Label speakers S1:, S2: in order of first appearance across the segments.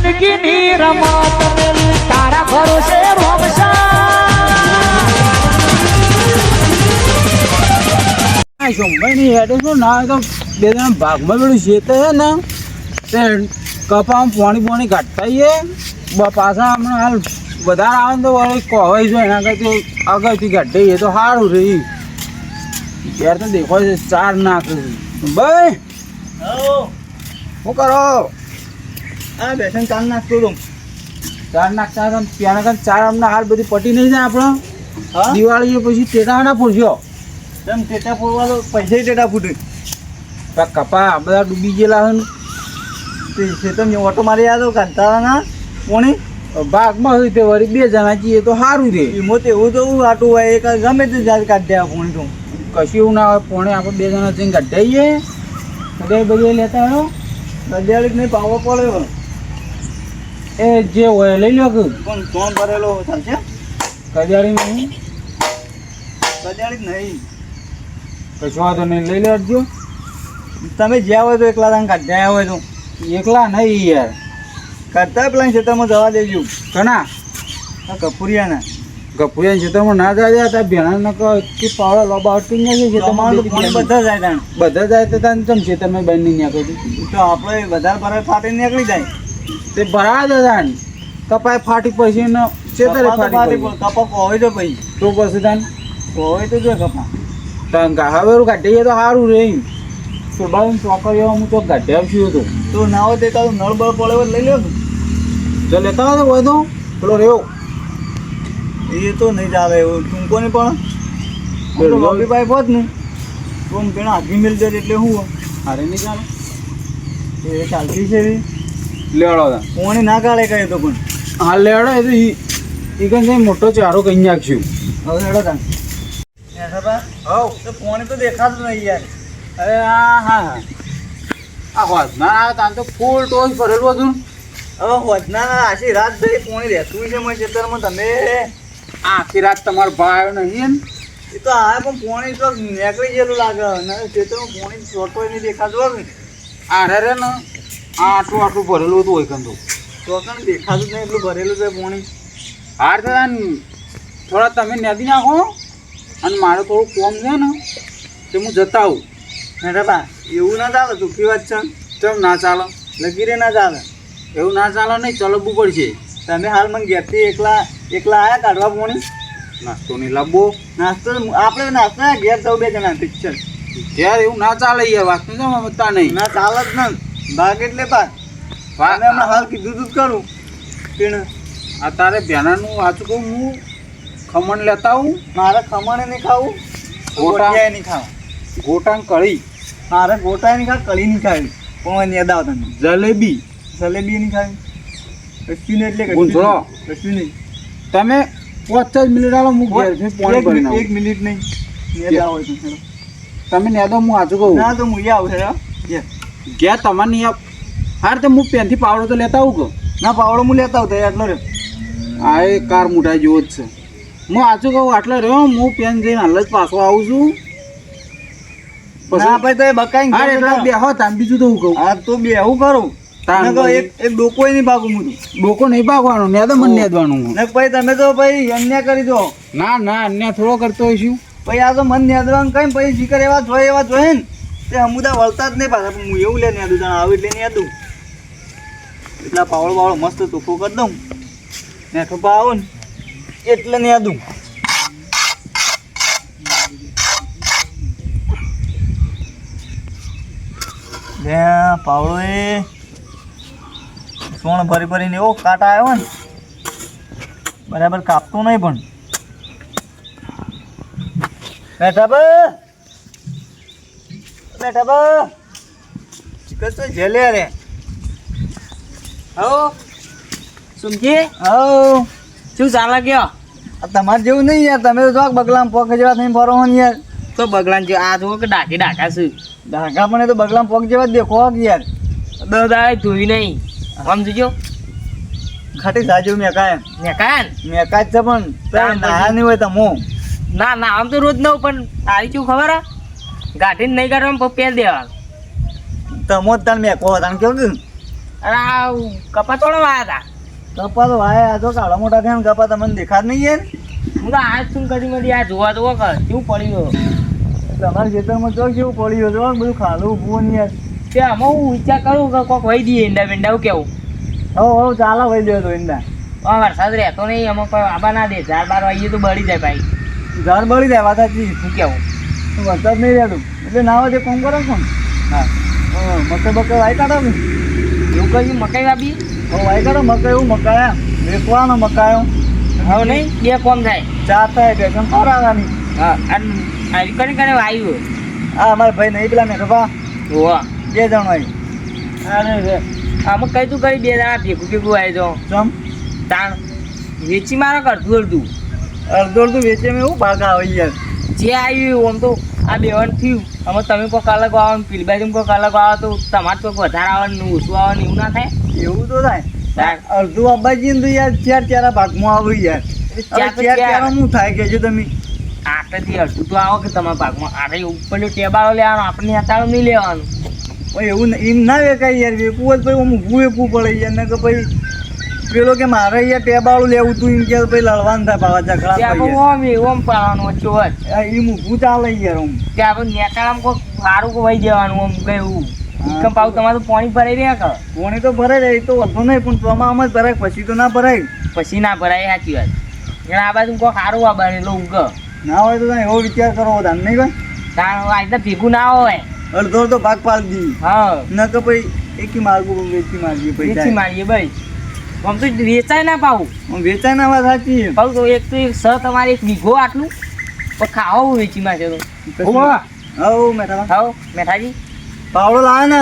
S1: જિંદગીની રમત મેલી તારા ભરોસે
S2: સોમભાઈ હેડે શું ના તો બે જણા ભાગમાં પેલું શેત છે ને તે કપામાં પાણી કાઢતા પાછા હમણાં હાલ વધારે આવે ને તો વળી કહેવાય છે એના કરતી આગળથી કાઢીએ તો સારું રહી યાર તો દેખો છે ચાર નાખ ભાઈ શું કરો
S3: આ બેસન ચાલ નાખતો તો
S2: ચાર નાખતા ત્યાં કારણે ચાર હમણાં હાલ બધી પટી નહીં જાય આપણે
S3: હા
S2: દિવાળી પછી ટેટા પૂછ્યો
S3: તેમ ટેટા ફોડવા તો પૈસા ટેટા ફૂટે
S2: કપા બધા ડૂબી ગયેલા હોય
S3: તે ખેતર ઓટો મારી આવ્યો કાંતાના કોણી
S2: ભાગમાં હોય તે વળી બે જણા જઈએ તો સારું રહે
S3: એમાં તો એવું તો આટું હોય એક ગમે તે જાત કાઢી દે કોણી તો
S2: કશું એવું ના હોય પોણે આપણે બે જણા જઈને કાઢીએ બધા બધે લેતા હોય
S3: રજાળી નહીં પાવો પડ્યો
S2: એ જે હોય લઈ લો કે
S3: પણ કોણ ભરેલો ચાલશે
S2: કજાડી નહીં
S3: રજાળી નહીં
S2: કશું વાંધો નહીં લઈ લેજો
S3: તમે જ્યાં હોય તો એકલા તમે કાઢી આવ્યા હોય તો
S2: એકલા નહીં યાર
S3: કાઢતા પેલા ખેતરમાં જવા દેજો
S2: ઘણા
S3: આ કપૂરિયાના
S2: ગપુયા ખેતરમાં ના જાય ત્યાં ભેણા કે પાવડા લોબા અટકી જાય છે
S3: તમારું તો પાણી બધા જાય તાણ
S2: બધા જાય તો ત્યાં ચમ છે તમે બંને નીકળી
S3: તો આપણે વધારે ભરાય ફાટી નીકળી જાય
S2: તે ભરા જ હતા કપાય ફાટી પછી ને ચેતરે ફાટી
S3: કપા હોય તો પછી
S2: તો પછી તાન
S3: હોય તો જો કપા
S2: હવે કાઢીએ તો સારું રહે સુરબાઈ ચોકડીઓ હું તો કાઢી આવશું હતું
S3: તો ના હોય તે તારું નળ બળ પડે હોય લઈ લો
S2: જો લેતા હોય તો પેલો રહ્યો
S3: એ તો નહીં ચાલે એવું ટૂંકો નહીં પણ લોબી પાઇપ હોત ને તો પેલા હાથી મિલ જાય એટલે શું
S2: અરે નહીં ચાલો
S3: એ ચાલતી છે
S2: લેવડો
S3: કોણી ના કાઢે કહે તો પણ
S2: હા લેવડો એ તો એ કઈ મોટો ચારો કઈ નાખ્યું
S3: હવે હેડો તાન તો કોણી તો દેખાતું નહીં યાર
S2: અરે હા આ વાત ના તાન તો ફૂલ ટોચ ભરેલું હતું
S3: હવે હોજના આશી રાત થઈ કોણી રહેતું છે મારા ખેતરમાં તમે
S2: આખી રાત તમારો ભાઈ નહીં
S3: એ તો આ પણ પોણી તો નીકળી ગયેલું લાગે ને ખેતરમાં પોણી છોટો નહીં દેખાતું હોય
S2: આરે રે ને આટલું ભરેલું હતું હોય કંદું
S3: તો પણ દેખાતું જ નહીં એટલું ભરેલું છે પોણી
S2: હાર તો થોડા તમે નદી નાખો અને મારે થોડું કોમ છે ને તે હું જતા આવું
S3: ને બા એવું ના ચાલે સુખી વાત છે
S2: કેમ ના ચાલો
S3: લગીરે ના ચાલે
S2: એવું ના ચાલે નહીં ચલવવું પડશે
S3: તમે હાલ મને ઘેરથી એકલા આયા કાઢવા પોણી
S2: નાસ્તો નહીં લાવવો
S3: નાસ્તો આપણે નાસ્તો ઘેર જવું બે જણા ઠીક છે
S2: ત્યારે એવું ના ચાલે યાર વાત નહીં બતા નહીં
S3: ના ચાલે જ ને ભાગ એટલે ભાગ મેં હમણાં હાલ કીધું તું જ કરું પણ
S2: આ તારે ભેનાનું વાંચું કહું હું ખમણ લેતા આવું
S3: મારે ખમણે નહીં ખાવું
S2: ગોટા
S3: નહીં ખાવું
S2: ગોટાંગ કઢી
S3: મારે ગોટા નહીં ખાવ કઢી નહીં ખાવી પણ યાદ આવ તમે
S2: જલેબી
S3: નહીં ખાવી કશું નહીં એટલે
S2: ગુંજળો
S3: કશું નહીં
S2: તમે 5 મિનિટ આલો હું ઘેર પાણી ભરી નાખું
S3: 1 મિનિટ નહીં યાદ આવો તો
S2: તમે નેદો હું વાંચું કહું
S3: ના તો હું આવું છે
S2: ઘેર તમારે નહીં હાર તો હું પેનથી પાવડો તો લેતા આવું કહું
S3: ના પાવડો હું લેતા આવું તો એટલો રે
S2: આ એ કાર મુઠાઈ જેવો જ છે હું વાંચું કહું આટલો રહ્યો હું પેન જઈને હાલ જ પાછો આવું છું
S3: ના ભાઈ તો એ બકાઈ
S2: હા એટલે બેહો તાન બીજું તો હું કહું
S3: હા તો બેહું કરું એક ડોકો નહીં ભાગું હું
S2: ડોકો નહીં ભાગવાનો નેદો મને નેદવાનું
S3: ને ભાઈ તમે તો ભાઈ અન્યાય કરી દો
S2: ના અન્ય થોડો કરતો હોઈશું
S3: ભાઈ આ તો મન નેદવાનું કઈ પછી શીખર એવા જોઈએ ને તે અમુદા વળતા જ નહીં પાછા હું એવું લે નેદું જાણ આવે એટલે નેદું એટલા પાવડો મસ્ત ચોખ્ખો કરી દઉં ને ખભા આવો ને એટલે નેદું પાવડો એ સોણ ભરીને એવો કાંટા આવ્યો ને બરાબર કાપતો નહીં પણ બેઠા તો જેલે રે
S1: હો સુમજી
S3: હવ
S1: શું ચાલે ગયો
S3: તમારે જેવું નહીં યાર તમે તો જોક બગલામાં પોક જેવા થઈને ફરો ને યાર
S1: તો બગલાન જે આ જુઓ કે ડાકા છું
S3: ઢાકા પણ એ તો બગલામાં પોક જેવા જ દેખો યાર
S1: દાદા ધોઈ નહીં સમજજો
S3: ખાટી સાજુ મેકાય
S1: મેકાન
S3: મેકા જ છે પણ નાયા નહીં હોય તમો
S1: ના આમ તો રોજ નવ પણ તારી શું ખબર હે ગાંઠીને નહીં કાઢવામાં પહેર દેવા
S3: તમો જ તાણ મેકો તાણ કેવું કે
S1: અરે આ કપા થોડો વાયા હતા.
S3: કપા તો ભાઈ આ તો કાળા મોટા થયા ને કપા તમને દેખાડ નહીં યાર.
S1: હું તો આજ શું કરી મળી આ જોવા જોવા કર કેવું પડ્યું.
S3: તમારા ખેતરમાં જો કેવું પડ્યું જો બધું ખાલું ઊભું ને યાર.
S1: તે આમાં હું વિચાર કરું કે કોક વહી દઈએ ઈંડા બેંડા કેવું.
S3: હવે ચાલો વહી દો તો ઈંડા.
S1: વરસાદ રહેતો નહીં અમુક કોઈ આબા ના દે 4-12 વાગ્યે તો બળી જાય ભાઈ.
S3: ઝાડ બળી જાય વાત સાચી.
S1: શું કેવું.
S3: વરસાદ નહીં રહેતું એટલે ના હોય તે કોમ કરો કોણ.
S1: હા
S3: મકાઈ બકાઈ વાઈ કાઢો ને.
S1: એવું કહ્યું મકાઈ વાપી.
S3: હવે વાઈ કાઢો મકાઈ એવું મકાયા વેચવાનો મકાયો.
S1: હવે નહીં 2 કોમ થાય.
S3: 4 થાય ટેન્શન ખવડાવવાની.
S1: હા અને આવી કરીને વાયું.
S3: આ અમારા ભાઈ નહીં પેલા મેઠવા
S1: હોવા
S3: 2 જણ હોય. અરે
S1: આમાં કઈ તું કરી 2 જણા ભેગું ભેગું આવી જાઓ.
S3: ચમ
S1: તાણ વેચી મારો કરતું અડધું
S3: અડધો અડધું વેચે મેં એવું ભાગ આવે યાર.
S1: જે આવ્યું આમ તો આ બેવન થયું. આમાં તમે કોઈક અલગ આવો ને પેલી બાજુ કોઈક અલગ આવો તો તમારે કોઈક વધારે આવે ને ઓછું આવે ને એવું ના થાય.
S3: એવું તો થાય. અડધું અબ્બાજી ને તો યાર 4 ભાગમાં આવ્યું યાર.
S1: ચાર તો
S3: 4 શું થાય કે જો તમે
S1: આટલેથી અડધું તો આવો કે તમારા ભાગમાં આટલે ઉપર ટેબાળો લેવાનો આપણે નેતાળો નહીં લેવાનું.
S3: ભાઈ એવું એમ ના વેકાય યાર. વેકવું હોય ભાઈ હું ઊભું વેકવું પડે યાર. ને કે ભાઈ પેલો કે મારે યાર ટેબાળું લેવું તું એમ કે ભાઈ લડવાનું થાય ભાવા ઝઘડા
S1: ત્યાં ઓમ ઓમ પાડવાનું વચ્ચે વચ
S3: એમ ઊભું ચાલે યાર. આમ
S1: ત્યાં આપણે નેતાળામાં કોઈ સારું કોઈ વહી જવાનું આમ કઈ એવું ઈકમ પાવું તમારું પાણી ભરાઈ રહ્યા કે
S3: પાણી તો ભરાય જાય તો વધુ નહીં પણ ચોમામાં જ ભરાય પછી તો ના ભરાય.
S1: પછી ના ભરાય સાચી વાત. એટલે આ બાજુ કોઈ સારું આ બાર એટલે ઉગ
S3: ના હોય તો તમે એવો વિચાર કરો ધાન નહીં ભાઈ.
S1: તાણ આજે ભેગું ના હોય.
S3: અડધો તો ભાગ પાડી દી.
S1: હા
S3: ન કે ભાઈ એકી માર્ગું વેચી મારજી
S1: વેચી
S3: પૈસા
S1: મારીએ ભાઈ. આમ તો વેચાય ના પાવું
S3: વેચાય ના વાત સાચી.
S1: પાવું તો એક તમારે 1 વીઘો આટલું પણ ખાવું વેચી મારશે તો
S3: હવ મેઠા
S1: ખાઓ મેઠાજી.
S3: પાવડો લાવે ને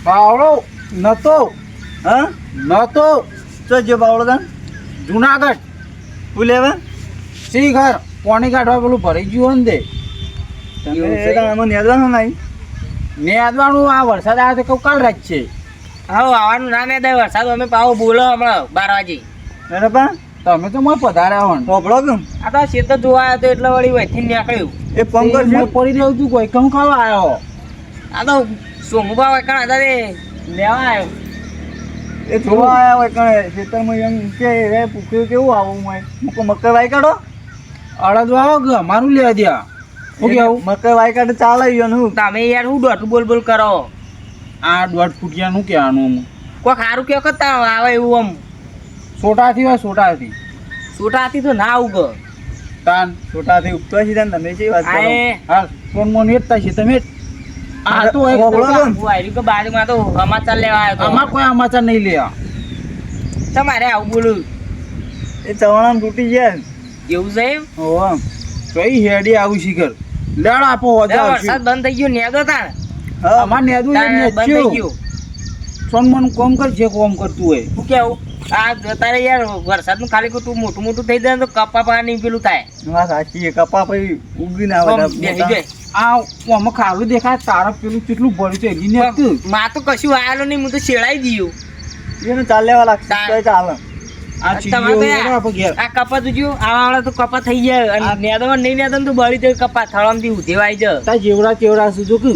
S2: પાવડો નતો
S3: હા
S2: નતો
S3: તો જો પાવડો તાન
S2: જુનાગઢ
S3: હું લેવા
S2: સી ઘર પાણી કાઢવા પેલું ભરાઈ ગયું ને
S3: તમે નેદવાનું નહીં
S2: ને આદવાનું આ વરસાદ આવે તો કહું કાલ રાત છે.
S1: હા આવવાનું ના ને દે વરસાદ અમે પાવો બોલો હમણાં 12 વાગે.
S3: બરાબર
S2: તમે તો મને પધાર્યા હો
S3: પોપડો કેમ
S1: આ તો શેત જોવા આવ્યો તો એટલે વળી વહીથી નીકળ્યું.
S3: એક કામ કરજો
S2: પડી રહ્યું તું કોઈ કહું ખાવા આવ્યો.
S1: આ તો સોમુભા વૈકણ હતા તે લેવા આવ્યો.
S3: એ જોવા આવ્યા હોય કણે ખેતરમાં એમ કે રે પૂછ્યું કેવું આવું હોય મૂકો મકઈ વાઈ કાઢો
S2: અડદ આવો કે અમારું લેવા દ્યા શું કેવું
S3: મકઈ વાઈ કાઢે ચાલે ગયો ને
S1: તમે યાર હું દોઢું બોલ કરો.
S2: આ 1.5 ફૂટિયાનું કહેવાનું
S1: કોઈ સારું કેવો કરતા આવે એવું આમ
S2: સોટાથી હોય સોટાથી
S1: છોટાથી તો ના ઉગ.
S3: તાન છોટાથી ઉગતો છે તાન તમે જે વાત કરો
S2: હા ફોન મોન વેચતા છે તમે આ તો એક
S3: બોલો કેમ?
S1: હું આવ્યું કે બાજુમાં તો સમાચાર લેવા આવ્યો તો
S2: આમાં કોઈ સમાચાર નહીં લેવા.
S1: તમારે આવું બોલું
S3: એ ચવાણામાં તૂટી ગયા
S1: એવું છે એમ?
S3: ઓહો
S2: કઈ હેડી આવું શિખર લેડ આપો
S1: દર વરસાદ બંધ થઈ ગયો નેદો તાણ
S3: હા
S2: અમાર નેદું
S1: બંધ થઈ ગયું.
S2: સોનમન કોમ કર જે કોમ કરતું હોય
S1: શું કેવું આ તારે યાર વરસાદનું ખાલી તું મોટું મોટું થઈ જાય ને તો કપા પાણી પેલું થાય.
S3: વાત સાચી કપા પછી ઉગી ના
S1: આમ
S3: આવે
S1: બેસી જાય.
S2: આ આમાં ખારું દેખાય તારા પેલું કેટલું ભર્યું છે એની નેતું
S1: માં તો કશું આવેલું નહીં હું તો શેળાઈ દઉં.
S3: એને ચાલેવા લાગશે તો ચાલે
S2: આ
S1: તમારે તો
S2: ચીડીઓ આપણે ઘેર
S1: આ કપા તું જો આવા તો કપા થઈ જાય અને નેદો નહીં નેદો તો બળી જાય કપા થળામથી ઉધેવાઈ જાય.
S2: તા જેવડા ચેવડા શું જો કે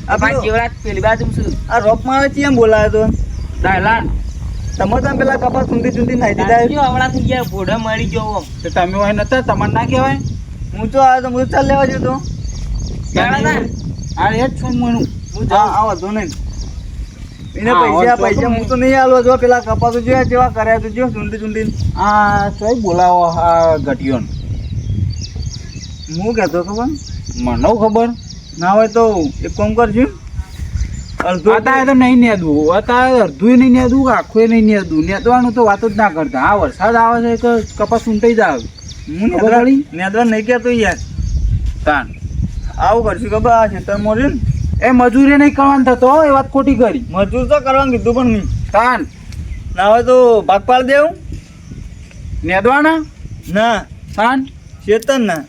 S1: આ પાંચ જેવડા પેલી બાજુ શું
S3: આ રોપ મારે ચી એમ બોલાયો તો
S2: દાયલાન
S3: તમે તમે પેલા કપા ચૂંટી ચૂંટી નાખી દીધા
S1: જો હમણાં થઈ ગયા ભોડે મળી જવો આમ.
S2: તો તમે હોય નતા તમારે ના કહેવાય
S3: હું તો આવ્યો તો હું ચાલ લેવા જતો
S1: જાણા ના?
S2: આ એ જ છું મનું
S1: હું
S3: હા
S1: જાઉં.
S3: આવો તો નહીં એને
S2: હા,
S3: પૈસા
S2: તો
S3: પૈસા
S2: તો
S3: હું તો નહીં આલવા જો પેલા કપા તો જોયા જેવા કર્યા તો જો ચૂંટી ચૂંટી
S2: આ સોય બોલાવો આ ગટિયોન
S3: હું કહેતો ખબર
S2: મને ખબર
S3: ના હોય તો એક કામ કરજો અડધો
S2: અત્યારે તો નહીં નેદવું અત્યારે અડધું નહીં નેદવું આખું નહીં નેદવું નેદવાનું તો વાત જ ના કરતા આ વરસાદ આવે છે કે કપાસ ઊંટાઈ જ આવે
S3: હું
S2: ખબર પડી?
S3: નેદવા નહીં કહેતો યાર
S2: તાન
S3: આવું કરશું ખબર આ ખેતરમાં રહ્યું ને
S2: એ મજૂરી નહીં કરવાનું થતો એ વાત ખોટી કરી
S3: મજૂર તો કરવાનું કીધું પણ નહીં
S2: તાન
S3: ના હોય તો ભાગ પાડી દેવું
S2: નેદવાના
S3: ના
S2: તાન
S3: ચેતન ના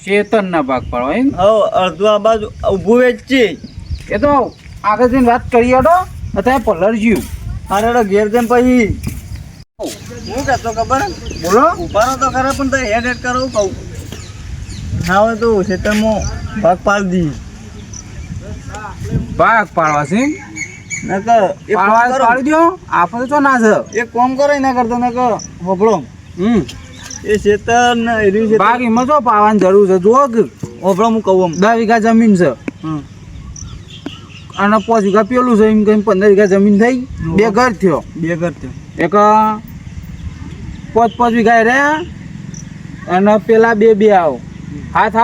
S2: ચેતન ના ભાગ પાડવા એમ
S3: હવે અડધું આ બાજુ ઊભું વેચી
S2: એ તો આગળ જઈને વાત કરી હડો અત્યારે પલર જ્યું
S3: મારે ઘેર જઈને પછી હું કહેતો ખબર
S2: બોલો
S3: ઉભારો તો ખરા પણ તો હેડ હેડ કરવું કહું ના હોય તો ખેતરમાં ભાગ પાડી દઈએ
S2: ભાગ પાડવા છે
S3: નકર એક કામ
S2: પાડવા
S3: કરો,
S2: પાડી દ્યો આપણે તો ના છે
S3: એક કામ કરો એના કરતા નકર હોભળો એ ખેતર ને એર્યું છે
S2: બાકી એમાં જો પાવાની જરૂર છે જુઓ કે
S3: હોભળો હું કહું
S2: 10 વીઘા જમીન છે
S3: આમ
S2: અને 5 વીઘા પેલું છે એમ કઈ 15 વીઘા જમીન થઈ બે ઘર થયો
S3: બે ઘર થયો
S2: એક 5 વીઘા રહ્યા અને પેલા બે આવો હાથ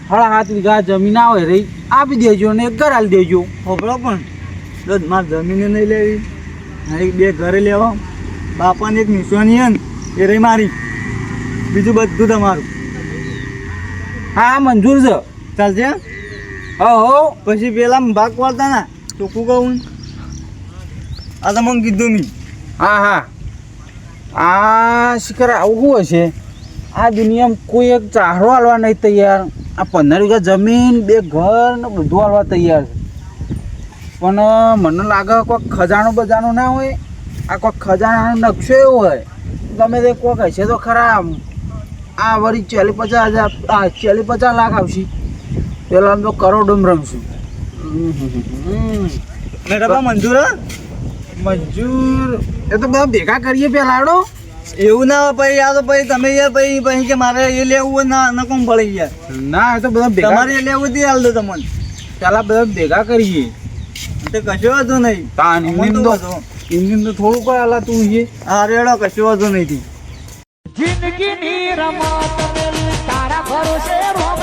S2: હળા 7 વીઘા જમીન આવે રહી આપી દેજો ને એક ઘર આલી દેજો
S3: હોભળો પણ જો મારે જમીને નહીં લેવી મારી બે ઘરે લેવા બાપાને એક નિશાની હે ને એ રહી મારી બીજું બધું તમારું
S2: હા મંજૂર છે
S3: ચાલશે
S2: હો
S3: પછી પેલા ભાગ પાડતા ના ચોખ્ખું કહું આ તો મને કીધું મી
S2: હા આ શિખર આવું હશે આ દુનિયામાં કોઈ એક ચાહરો હાલવા નહીં તૈયાર આ 15 વીઘા જમીન બે ઘર ને બધું હાલવા તૈયાર છે પણ મને લાગે કોઈ ખજાનો બજાનો ના હોય આ કોઈ ખજાનાનો નકશો એવો હોય ગમે તે કોઈક હશે તો ખરા આ વળી 40-50 લાખ આવશે પેલા તો કરોડોમાં રમશું
S3: ને ડબ્બા મંજૂર હે?
S2: મંજૂર એ તો બધા ભેગા કરીએ પેલાડો
S3: એવું ના હોય પછી આ તો પછી તમે યાર પછી કે મારે એ લેવું હોય ના ન કોમ પડે યાર
S2: ના એ તો બધા ભેગા
S3: તમારે એ લેવું હતી હાલ દો તમને
S2: પેલા બધા ભેગા કરીએ
S3: તો કશો વાંધો નહીં
S2: તાન
S3: અમને
S2: ઇન્જિન
S3: તો
S2: તો
S3: વાંધો.
S2: ઇન્જિન તો થોડું કોઈ હાલા તું છે
S3: હા રેડો કશો વાંધો નહીં થી
S4: જિંદગીની રમત તારા ભરોસે રોગ